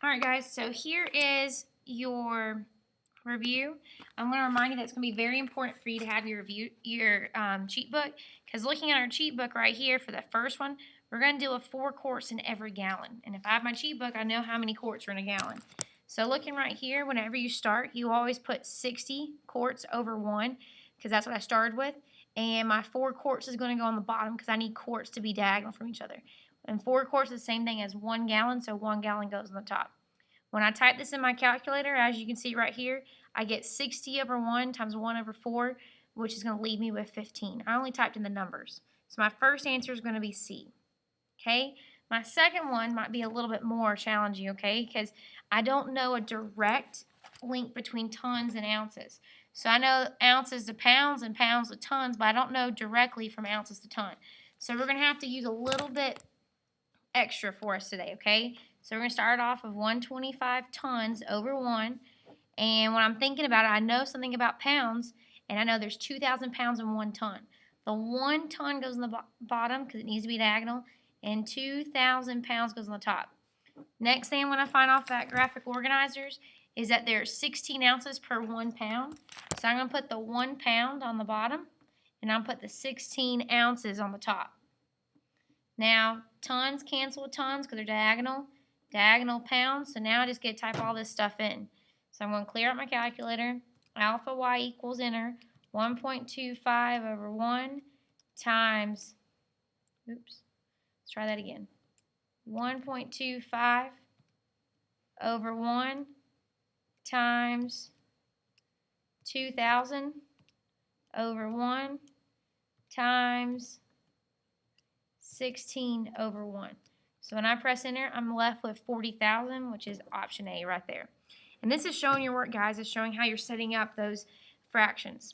Alright guys, so here is your review. I'm going to remind you that it's going to be very important for you to have your cheat book, because looking at our cheat book right here for the first one, we're going to deal with 4 quarts in every gallon. And if I have my cheat book, I know how many quarts are in a gallon. So looking right here, whenever you start, you always put 60 quarts over 1, because that's what I started with. And my 4 quarts is going to go on the bottom because I need quarts to be diagonal from each other. And 4 quarts is the same thing as 1 gallon, so 1 gallon goes on the top. When I type this in my calculator, as you can see right here, I get 60 over 1 times 1 over 4, which is going to leave me with 15. I only typed in the numbers. So my first answer is going to be C. Okay? My second one might be a little bit more challenging, okay? Because I don't know a direct link between tons and ounces. So I know ounces to pounds and pounds to tons, but I don't know directly from ounces to ton. So we're going to have to use a little bit extra for us today, okay? So we're going to start off with 125 tons over 1. And when I'm thinking about it, I know something about pounds, and I know there's 2,000 pounds in 1 ton. The 1 ton goes on the bottom because it needs to be diagonal, and 2,000 pounds goes on the top. Next thing I'm going to find off that graphic organizers is that there's 16 ounces per 1 pound. So I'm going to put the 1 pound on the bottom, and I'll put the 16 ounces on the top. Now, tons cancel with tons because they're diagonal. Diagonal pounds. So now I just get to type all this stuff in. So I'm going to clear out my calculator. Alpha y equals enter 1.25 over 1 times, oops, let's try that again. 1.25 over 1 times 2,000 over 1 times 16 over 1. So when I press enter, I'm left with 40,000, which is option A right there. And this is showing your work, guys. It's showing how you're setting up those fractions.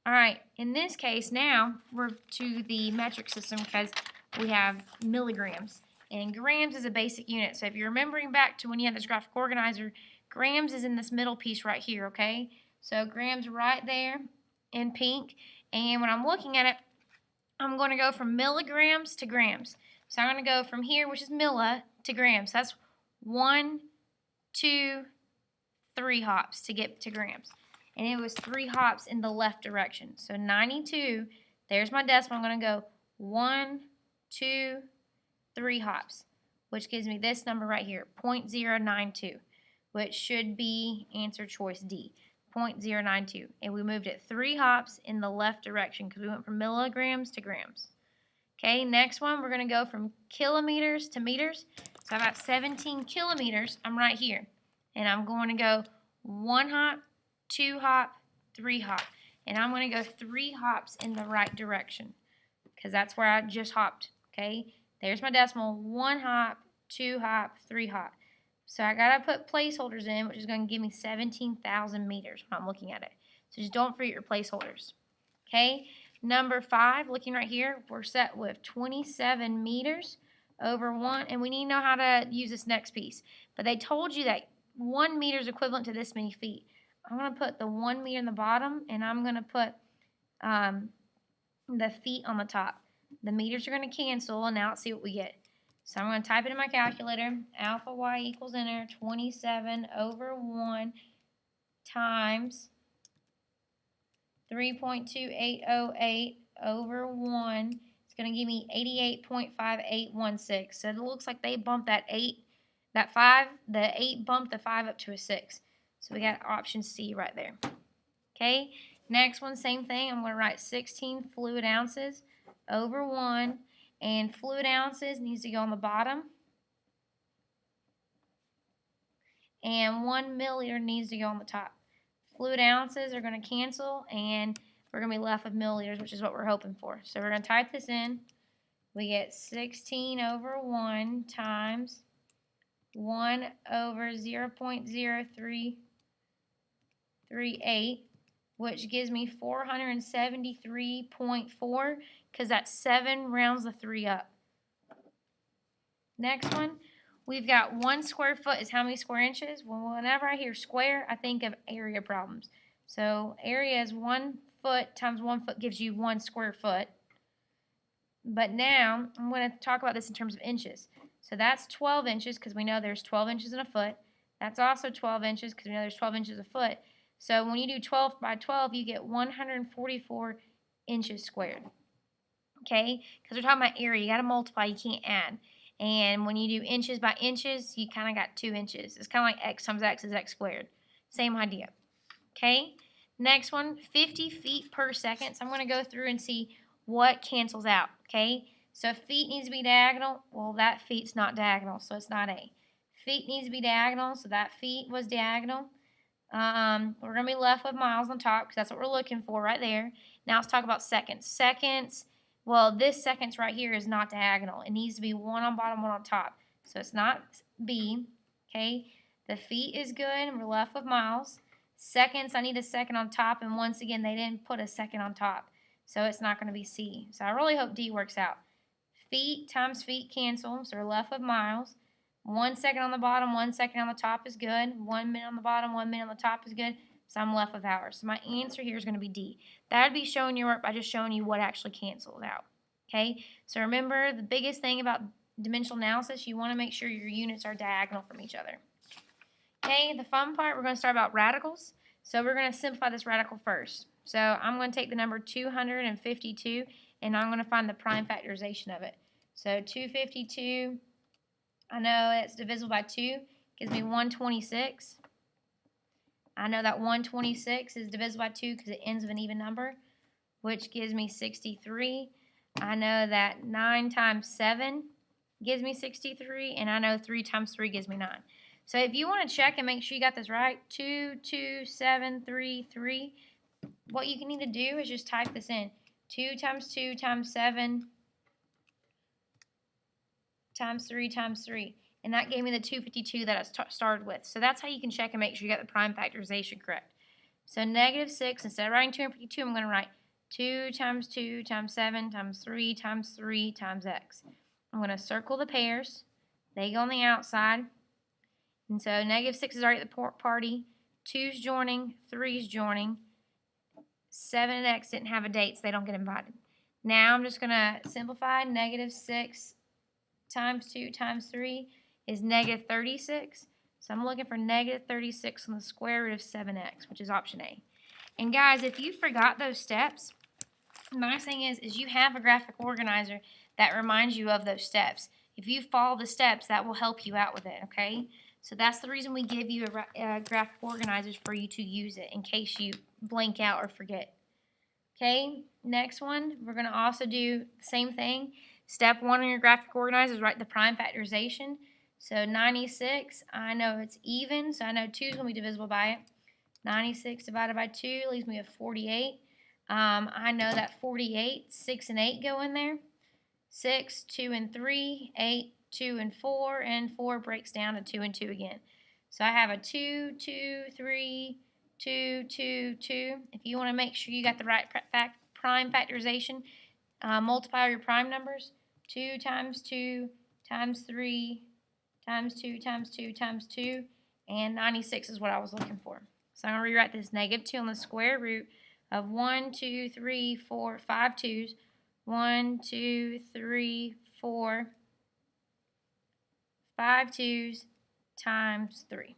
All right, in this case now, we're to the metric system because we have milligrams. And grams is a basic unit. So if you're remembering back to when you had this graphic organizer, grams is in this middle piece right here, okay? So grams right there in pink. And when I'm looking at it, I'm going to go from milligrams to grams. So I'm going to go from here, which is milli, to grams. That's 1, 2, 3 hops to get to grams. And it was 3 hops in the left direction. So 92, there's my decimal. I'm going to go 1, 2, 3 hops, which gives me this number right here, 0.092, which should be answer choice D, 0.092. And we moved it 3 hops in the left direction because we went from milligrams to grams. Okay, next one, we're going to go from kilometers to meters. So I've got 17 kilometers. I'm right here. And I'm going to go 1 hop, 2 hop, 3 hop. And I'm going to go 3 hops in the right direction because that's where I just hopped. Okay, there's my decimal, 1 hop, 2 hop, 3 hop. So I got to put placeholders in, which is going to give me 17,000 meters when I'm looking at it. So just don't forget your placeholders. Okay, number 5, looking right here, we're set with 27 meters over 1. And we need to know how to use this next piece. But they told you that 1 meter is equivalent to this many feet. I'm going to put the 1 meter in the bottom, and I'm going to put the feet on the top. The meters are going to cancel, and now let's see what we get. So I'm going to type it in my calculator. Alpha y equals enter 27 over 1 times 3.2808 over 1. It's going to give me 88.5816. So it looks like they bumped that 8. That 5, the 8 bumped the 5 up to a 6. So we got option C right there. Okay, next one, same thing. I'm going to write 16 fluid ounces over 1. And fluid ounces needs to go on the bottom. And 1 milliliter needs to go on the top. Fluid ounces are going to cancel, and we're going to be left with milliliters, which is what we're hoping for. So we're going to type this in. We get 16 over 1 times 1 over 0.0338, which gives me 473.4 because that's 7 rounds the 3 up. Next one, we've got 1 square foot is how many square inches? Well, whenever I hear square, I think of area problems. So area is 1 foot times 1 foot gives you 1 square foot. But now I'm going to talk about this in terms of inches. So that's 12 inches because we know there's 12 inches in a foot. That's also 12 inches because we know there's 12 inches a foot. So when you do 12 by 12, you get 144 inches squared. Okay? Because we're talking about area. You got to multiply. You can't add. And when you do inches by inches, you kind of got 2 inches. It's kind of like x times x is x squared. Same idea. Okay? Next one, 50 feet per second. So I'm going to go through and see what cancels out. Okay? So feet needs to be diagonal. Well, that feet's not diagonal, so it's not A. Feet needs to be diagonal, so that feet was diagonal. We're going to be left with miles on top because that's what we're looking for right there. Now let's talk about seconds. Seconds, well, this seconds right here is not diagonal. It needs to be one on bottom, one on top. So it's not B, okay? The feet is good, and we're left with miles. Seconds, I need a second on top, and once again, they didn't put a second on top. So it's not going to be C. So I really hope D works out. Feet times feet cancel, so we're left with miles. 1 second on the bottom, 1 second on the top is good. 1 minute on the bottom, 1 minute on the top is good. So I'm left with hours. So my answer here is going to be D. That would be showing your work by just showing you what actually cancels out. Okay? So remember, the biggest thing about dimensional analysis, you want to make sure your units are diagonal from each other. Okay, the fun part, we're going to start about radicals. So we're going to simplify this radical first. So I'm going to take the number 252, and I'm going to find the prime factorization of it. So 252, I know it's divisible by 2, gives me 126. I know that 126 is divisible by 2 because it ends with an even number, which gives me 63. I know that 9 times 7 gives me 63, and I know 3 times 3 gives me 9. So if you want to check and make sure you got this right, 2, 2, 7, 3, 3, what you need to do is just type this in. 2 times 2 times 7 times 3 times 3. And that gave me the 252 that I started with. So that's how you can check and make sure you got the prime factorization correct. So negative 6, instead of writing 252, I'm going to write 2 times 2 times 7 times 3 times 3 times x. I'm going to circle the pairs. They go on the outside. And so negative 6 is already at the party. 2's joining, 3's joining. 7 and x didn't have a date, so they don't get invited. Now I'm just going to simplify. Negative 6 times 2 times 3 is negative 36. So I'm looking for negative 36 on the square root of 7x, which is option A. And guys, if you forgot those steps, the nice thing is you have a graphic organizer that reminds you of those steps. If you follow the steps, that will help you out with it, okay? So that's the reason we give you a graphic organizer for you to use it in case you blank out or forget. Okay, next one, we're going to also do the same thing. Step 1 on your graphic organizer is write the prime factorization. So 96, I know it's even, so I know 2 is going to be divisible by it. 96 divided by 2 leaves me with 48. I know that 48, 6 and 8 go in there. 6, 2 and 3, 8, 2 and 4 breaks down to 2 and 2 again. So I have a 2, 2, 3, 2, 2, 2. If you want to make sure you got the right prime factorization, multiply your prime numbers. 2 times 2 times 3 times 2 times 2 times 2, and 96 is what I was looking for. So I'm going to rewrite this negative 2 on the square root of 1, 2, 3, 4, 5 2's. 1, 2, 3, 4, 5 2's times 3.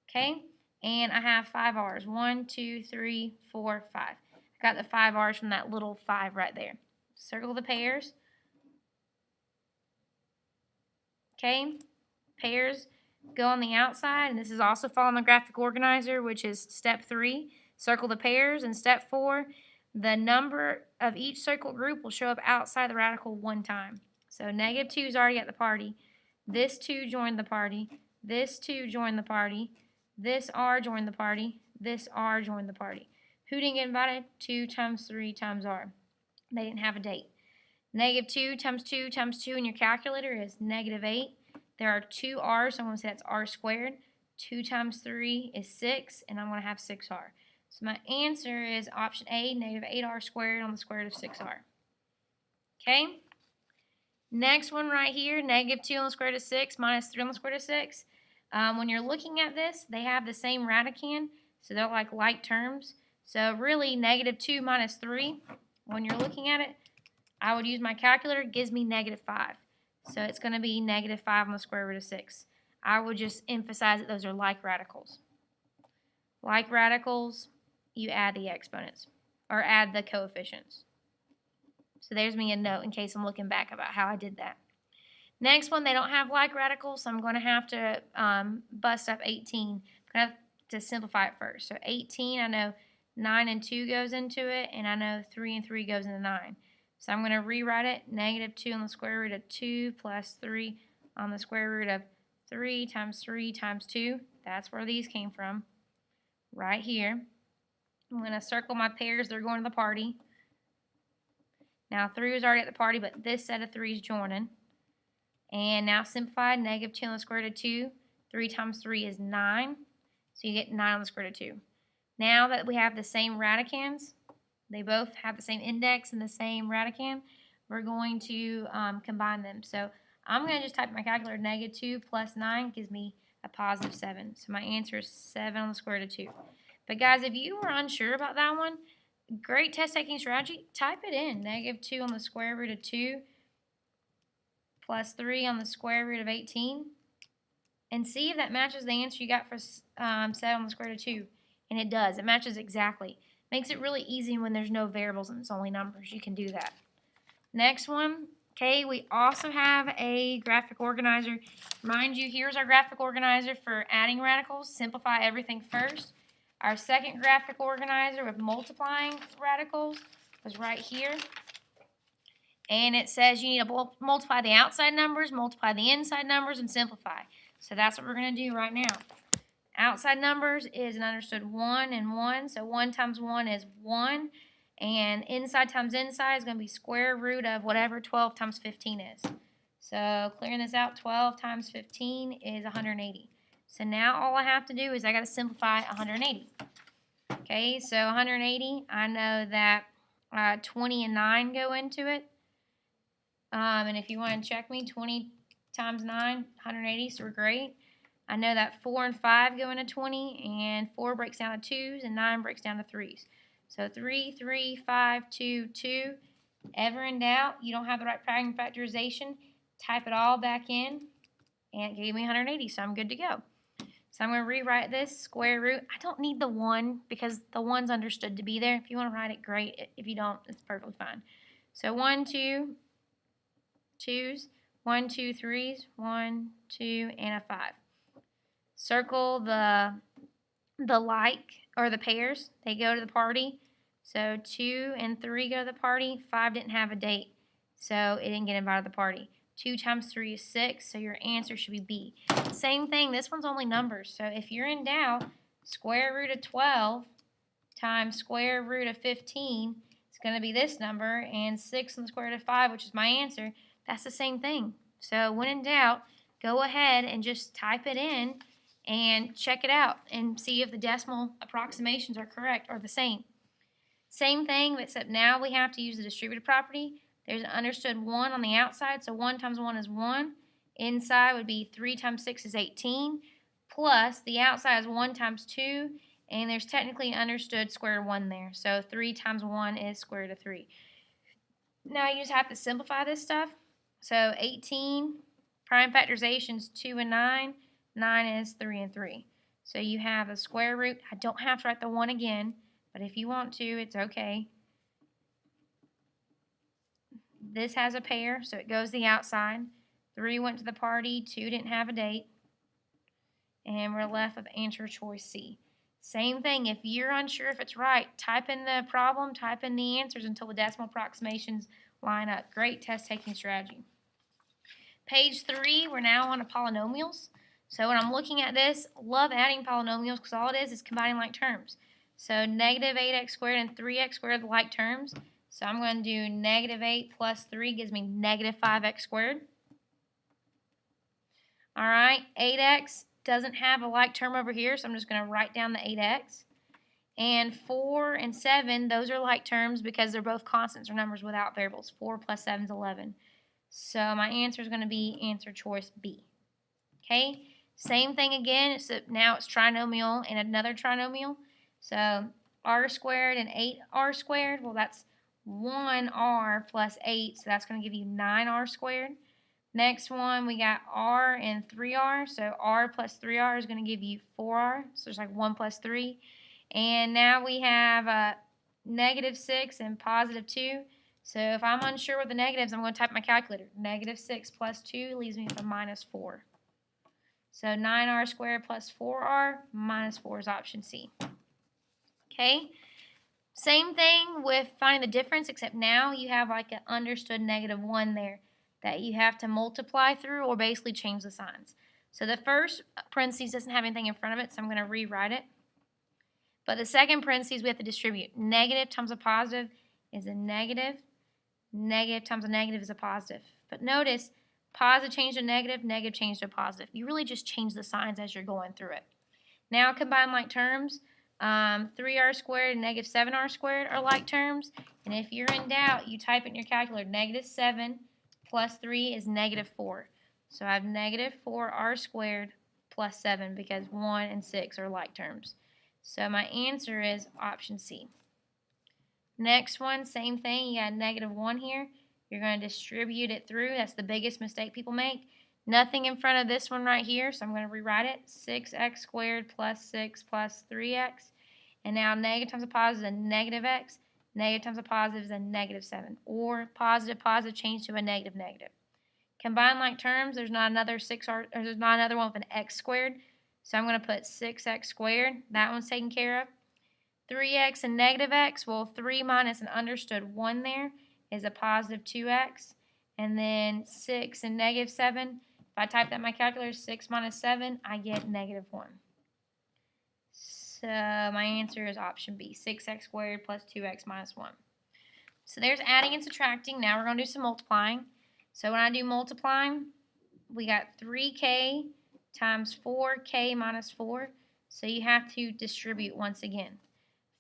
Okay, and I have 5 R's. 1, 2, 3, 4, 5. I got the 5 R's from that little 5 right there. Circle the pairs. Okay, pairs go on the outside, and this is also following the graphic organizer, which is step 3. Circle the pairs, and step 4, the number of each circled group will show up outside the radical 1 time. So negative 2 is already at the party. This 2 joined the party. This 2 joined the party. This R joined the party. This R joined the party. Who didn't get invited? 2 times 3 times R. They didn't have a date. Negative 2 times 2 times 2 in your calculator is negative 8. There are 2 R's, so I'm going to say that's R squared. 2 times 3 is 6, and I'm going to have 6R. So my answer is option A, negative 8R squared on the square root of 6R. Okay? Next one right here, negative 2 on the square root of 6 minus 3 on the square root of 6. When you're looking at this, they have the same radicand, so they're like terms. So really, negative 2 minus 3, when you're looking at it, I would use my calculator. It gives me negative 5. So it's going to be negative 5 on the square root of 6. I would just emphasize that those are like radicals. Like radicals, you add the exponents, or add the coefficients. So there's me a note in case I'm looking back about how I did that. Next one, they don't have like radicals, so I'm going to have to bust up 18. I'm going to have to simplify it first. So 18, I know 9 and 2 goes into it, and I know 3 and 3 goes into 9. So I'm going to rewrite it, negative 2 on the square root of 2 plus 3 on the square root of 3 times 2. That's where these came from, right here. I'm going to circle my pairs. They're going to the party. Now 3 was already at the party, but this set of 3 is joining. And now simplify, negative 2 on the square root of 2. 3 times 3 is 9. So you get 9 on the square root of 2. Now that we have the same radicands, they both have the same index and the same radicand, we're going to combine them. So I'm going to just type in my calculator, negative 2 plus 9 gives me a positive 7. So my answer is 7 on the square root of 2. But guys, if you were unsure about that one, great test taking strategy, type it in. Negative 2 on the square root of 2 plus 3 on the square root of 18. And see if that matches the answer you got for 7 on the square root of 2. And it does. It matches exactly. Makes it really easy when there's no variables and it's only numbers. You can do that. Next one. Okay, we also have a graphic organizer. Mind you, here's our graphic organizer for adding radicals. Simplify everything first. Our second graphic organizer with multiplying radicals was right here. And it says you need to multiply the outside numbers, multiply the inside numbers, and simplify. So that's what we're going to do right now. Outside numbers is an understood 1 and 1. So 1 times 1 is 1. And inside times inside is going to be square root of whatever 12 times 15 is. So clearing this out, 12 times 15 is 180. So now all I have to do is I got to simplify 180. Okay, so 180, I know that 20 and 9 go into it. And if you want to check me, 20 times 9, 180, so we're great. I know that 4 and 5 go into 20, and 4 breaks down to 2s, and 9 breaks down to 3s. So 3, 3, 5, 2, 2. Ever in doubt, you don't have the right prime factorization, type it all back in, and it gave me 180, so I'm good to go. So I'm going to rewrite this square root. I don't need the 1 because the 1's understood to be there. If you want to write it, great. If you don't, it's perfectly fine. So 1, 2, 2's, 1, 2, 3's, 1, 2, and a 5. Circle the like or the pairs. They go to the party. So 2 and 3 go to the party. 5 didn't have a date, so it didn't get invited to the party. 2 times 3 is 6, so your answer should be B. Same thing, this one's only numbers. So if you're in doubt, square root of 12 times square root of 15 is going to be this number, and 6 on the square root of 5, which is my answer, that's the same thing. So when in doubt, go ahead and just type it in and check it out and see if the decimal approximations are correct or the same. Same thing, except now we have to use the distributive property. There's an understood 1 on the outside, so 1 times 1 is 1. Inside would be 3 times 6 is 18, plus the outside is 1 times 2, and there's technically an understood square root of 1 there. So 3 times 1 is square root of 3. Now you just have to simplify this stuff. So 18, prime factorization is 2 and 9. 9 is 3 and 3. So you have a square root. I don't have to write the 1 again, but if you want to, it's okay. This has a pair, so it goes the outside. 3 went to the party, 2 didn't have a date. And we're left with answer choice C. Same thing, if you're unsure if it's right, type in the problem, type in the answers until the decimal approximations line up. Great test taking strategy. Page 3, we're now on to polynomials. So when I'm looking at this, love adding polynomials because all it is combining like terms. So negative 8x squared and 3x squared are the like terms. So I'm going to do negative 8 plus 3 gives me negative 5x squared. All right, 8x doesn't have a like term over here, so I'm just going to write down the 8x. And 4 and 7, those are like terms because they're both constants or numbers without variables. 4 plus 7 is 11. So my answer is going to be answer choice B. Okay, same thing again, except now it's trinomial and another trinomial. So r squared and 8r squared, well that's 1r plus 8, so that's going to give you 9r squared. Next one, we got r and 3r. So r plus 3r is going to give you 4r. So there's like 1 plus 3. And now we have negative 6 and positive 2. So if I'm unsure what the negatives, I'm going to type my calculator. Negative 6 plus 2 leaves me with a minus 4. So 9r squared plus 4r minus 4 is option C. Okay. Same thing with finding the difference, except now you have like an understood negative 1 there that you have to multiply through or basically change the signs. So the first parentheses doesn't have anything in front of it, so I'm going to rewrite it. But the second parentheses we have to distribute. Negative times a positive is a negative. Negative times a negative is a positive. But notice, positive changed to negative, negative changed to positive. You really just change the signs as you're going through it. Now combine like terms. 3r squared and negative 7r squared are like terms. And if you're in doubt, you type in your calculator. Negative 7 plus 3 is negative 4. So I have negative 4r squared plus 7 because 1 and 6 are like terms. So my answer is option C. Next one, same thing. You got negative 1 here. You're going to distribute it through. That's the biggest mistake people make. Nothing in front of this one right here, so I'm going to rewrite it. 6x squared plus 6 plus 3x. And now negative times a positive is a negative x. Negative times a positive is a negative 7. Or positive, positive change to a negative, negative. Combine like terms, there's not another 6r, or there's not another one with an x squared. So I'm going to put 6x squared. That one's taken care of. 3x and negative x, well, 3 minus an understood 1 there is a positive 2x. And then 6 and negative 7, if I type that in my calculator, 6 minus 7, I get negative 1. So my answer is option B, 6x squared plus 2x minus 1. So there's adding and subtracting. Now we're going to do some multiplying. So when I do multiplying, we got 3k times 4k minus 4. So you have to distribute once again.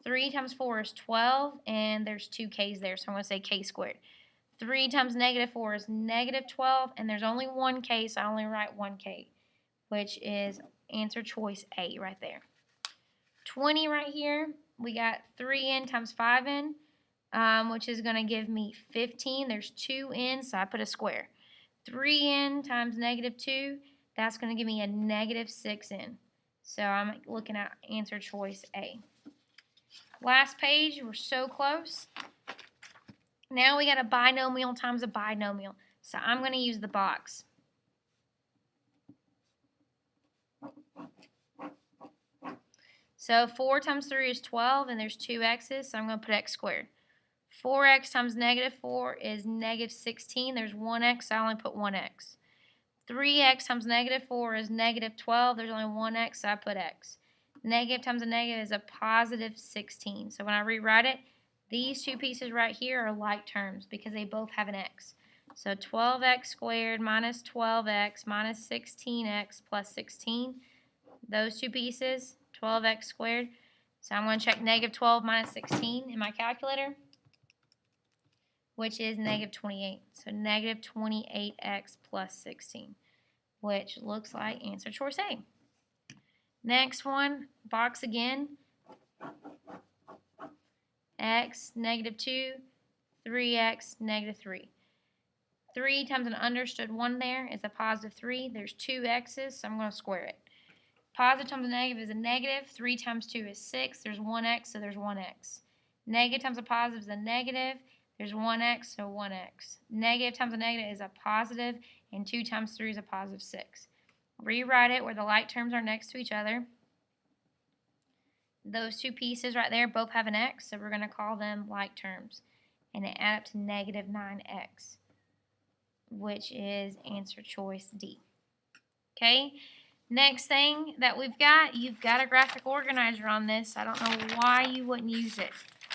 3 times 4 is 12, and there's 2 k's there, so I'm going to say k squared. 3 times negative 4 is negative 12, and there's only 1 k, so I only write 1 k, which is answer choice A right there. 20 right here, we got 3n times 5n, which is going to give me 15. There's 2n, so I put a square. 3n times negative 2, that's going to give me a negative 6n. So I'm looking at answer choice A. Last page, we're so close. Now we got a binomial times a binomial. So I'm going to use the box. So 4 times 3 is 12, and there's 2 x's, so I'm going to put x squared. 4x times negative 4 is negative 16. There's 1x, so I only put 1x. 3x times negative 4 is negative 12. There's only 1x, so I put x. Negative times a negative is a positive 16. So when I rewrite it, these two pieces right here are like terms because they both have an x. So 12x squared minus 12x minus 16x plus 16. Those two pieces, 12x squared. So I'm going to check negative 12 minus 16 in my calculator, which is negative 28. So negative 28x plus 16, which looks like answer choice A. Next one, box again. X, negative 2, 3x, negative 3. 3 times an understood 1 there is a positive 3. There's 2 x's, so I'm going to square it. Positive times a negative is a negative. 3 times 2 is 6. There's 1x, so there's 1x. Negative times a positive is a negative. There's 1x, so 1x. Negative times a negative is a positive, and 2 times 3 is a positive 6. Rewrite it where the like terms are next to each other. Those two pieces right there both have an x, so we're going to call them like terms. And they add up to negative 9x, which is answer choice D. Okay, next thing that we've got, you've got a graphic organizer on this. I don't know why you wouldn't use it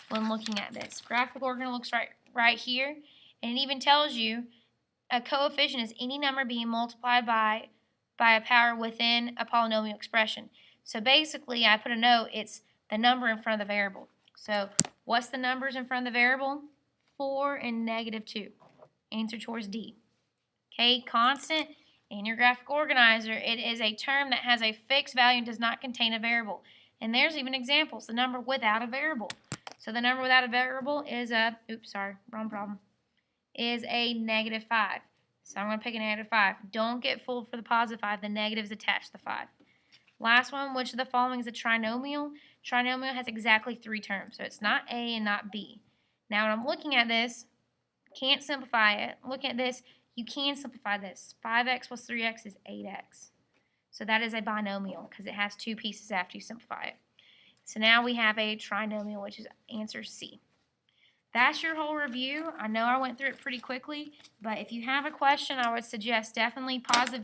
when looking at this. Graphic organizer looks right here, and it even tells you a coefficient is any number being multiplied by a power within a polynomial expression. So basically, I put a note, it's the number in front of the variable. So what's the numbers in front of the variable? 4 and negative 2. Answer choice D. Okay, constant in your graphic organizer, it is a term that has a fixed value and does not contain a variable. And there's even examples, the number without a variable. So the number without a variable is a, oops, sorry, wrong problem, is a negative 5. So I'm going to pick a negative 5. Don't get fooled for the positive 5. The negatives attached to the 5. Last one, which of the following is a trinomial? Trinomial has exactly 3 terms, so it's not A and not B. Now when I'm looking at this, can't simplify it. Look at this, you can simplify this. 5x plus 3x is 8x. So that is a binomial because it has 2 pieces after you simplify it. So now we have a trinomial, which is answer C. That's your whole review. I know I went through it pretty quickly, but if you have a question, I would suggest definitely pause the